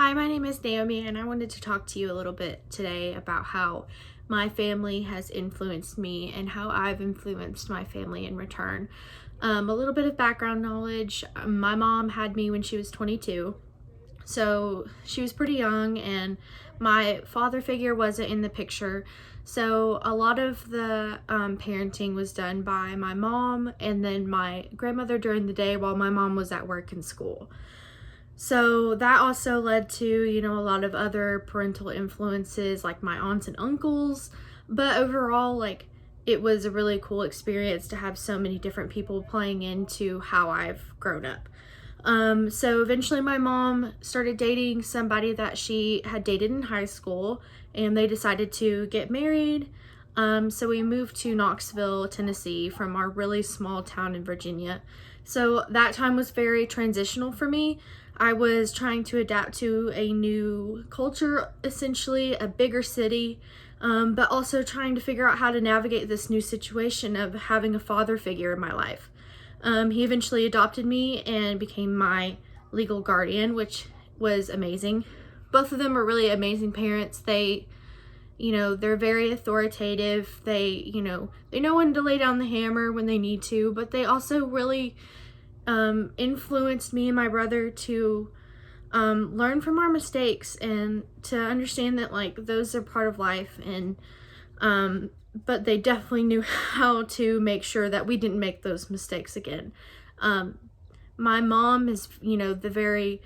Hi, my name is Naomi, and I wanted to talk to you a little bit today about how my family has influenced me and how I've influenced my family in return. A little bit of background knowledge. My mom had me when she was 22, so she was pretty young, and my father figure wasn't in the picture. So a lot of the parenting was done by my mom and then my grandmother during the day while my mom was at work and school. So that also led to, a lot of other parental influences like my aunts and uncles. But overall, it was a really cool experience to have so many different people playing into how I've grown up. So eventually my mom started dating somebody that she had dated in high school, and they decided to get married. So we moved to Knoxville, Tennessee from our really small town in Virginia. So that time was very transitional for me. I was trying to adapt to a new culture, essentially a bigger city, but also trying to figure out how to navigate this new situation of having a father figure in my life. He eventually adopted me and became my legal guardian, which was amazing. Both of them are really amazing parents. They're very authoritative. They know when to lay down the hammer when they need to, but they also really influenced me and my brother to learn from our mistakes and to understand that those are part of life, and but they definitely knew how to make sure that we didn't make those mistakes again. My mom is the very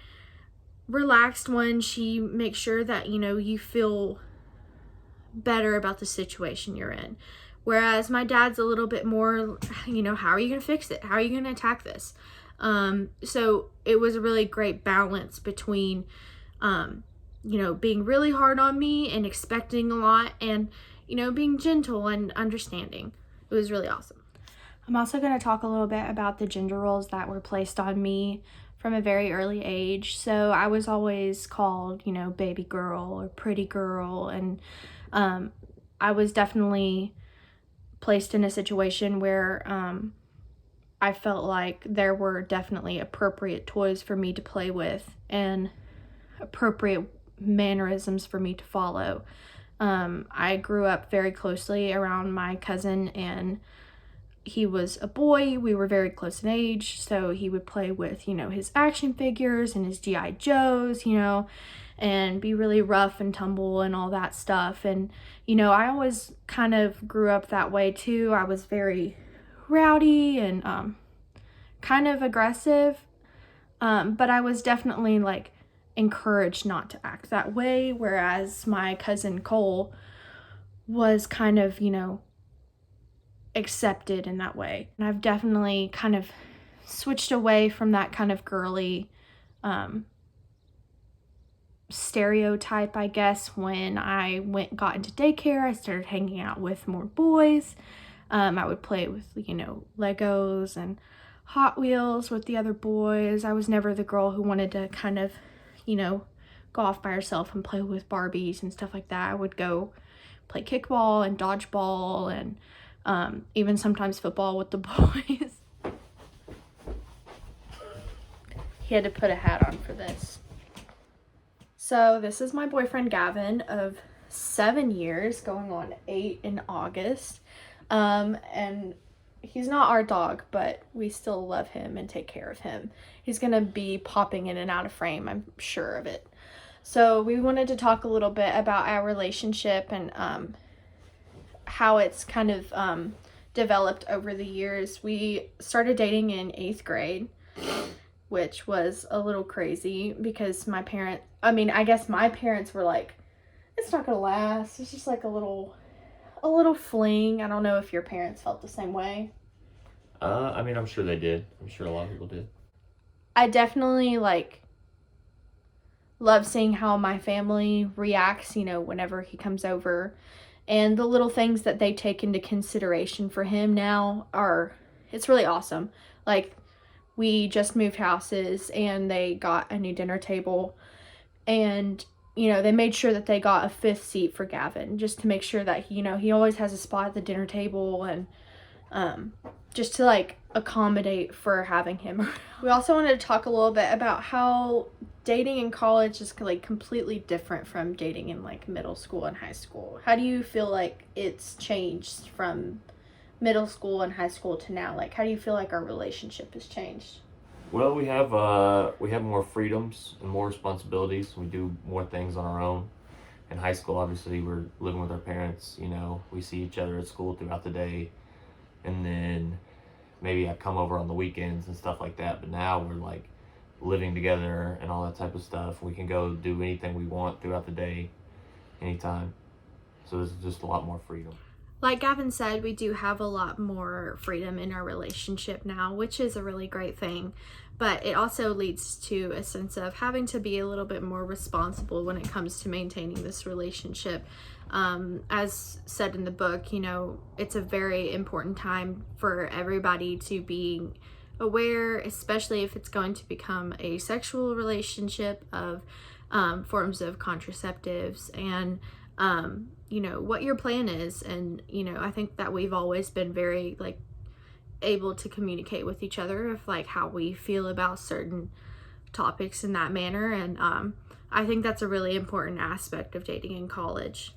relaxed one. She makes sure that you feel better about the situation you're in, whereas my dad's a little bit more, how are you gonna fix it, how are you gonna attack this? So it was a really great balance between being really hard on me and expecting a lot, and being gentle and understanding. It was really awesome. I'm also going to talk a little bit about the gender roles that were placed on me from a very early age. So I was always called, baby girl or pretty girl, and I was definitely placed in a situation where I felt like there were definitely appropriate toys for me to play with and appropriate mannerisms for me to follow. I grew up very closely around my cousin, and he was a boy. We were very close in age, so he would play with, his action figures and his G.I. Joes, and be really rough and tumble and all that stuff. And, I always kind of grew up that way too. I was very rowdy and kind of aggressive, but I was definitely encouraged not to act that way, whereas my cousin Cole was kind of, accepted in that way. And I've definitely kind of switched away from that kind of girly stereotype, I guess. When I got into daycare, I started hanging out with more boys. I would play with, Legos and Hot Wheels with the other boys. I was never the girl who wanted to kind of, go off by herself and play with Barbies and stuff like that. I would go play kickball and dodgeball and even sometimes football with the boys. He had to put a hat on for this. So this is my boyfriend Gavin of 7 years, going on 8 in August. And he's not our dog, but we still love him and take care of him. He's gonna be popping in and out of frame, I'm sure of it. So we wanted to talk a little bit about our relationship and how it's kind of developed over the years. We started dating in 8th grade, which was a little crazy because I guess my parents were like, it's not gonna last. It's just like a little fling. I don't know if your parents felt the same way. I'm sure they did. I'm sure a lot of people did. I definitely love seeing how my family reacts, whenever he comes over. And the little things that they take into consideration for him now it's really awesome. We just moved houses and they got a new dinner table, and they made sure that they got a 5th seat for Gavin, just to make sure that he always has a spot at the dinner table, and just to accommodate for having him. We also wanted to talk a little bit about how dating in college is like completely different from dating in like middle school and high school. How do you feel like it's changed from middle school and high school to now? Like, how do you feel like our relationship has changed? Well, we have more freedoms and more responsibilities. We do more things on our own. In high school, obviously, we're living with our parents. You know, we see each other at school throughout the day, and then maybe I come over on the weekends and stuff like that. But now we're like living together and all that type of stuff. We can go do anything we want throughout the day, anytime. So there's just a lot more freedom. Like Gavin said, we do have a lot more freedom in our relationship now, which is a really great thing. But it also leads to a sense of having to be a little bit more responsible when it comes to maintaining this relationship. As said in the book, you know, it's a very important time for everybody to be aware, especially if it's going to become a sexual relationship, of forms of contraceptives and you know, what your plan is. And you know, I think that we've always been very like able to communicate with each other of like how we feel about certain topics in that manner. And I think that's a really important aspect of dating in college.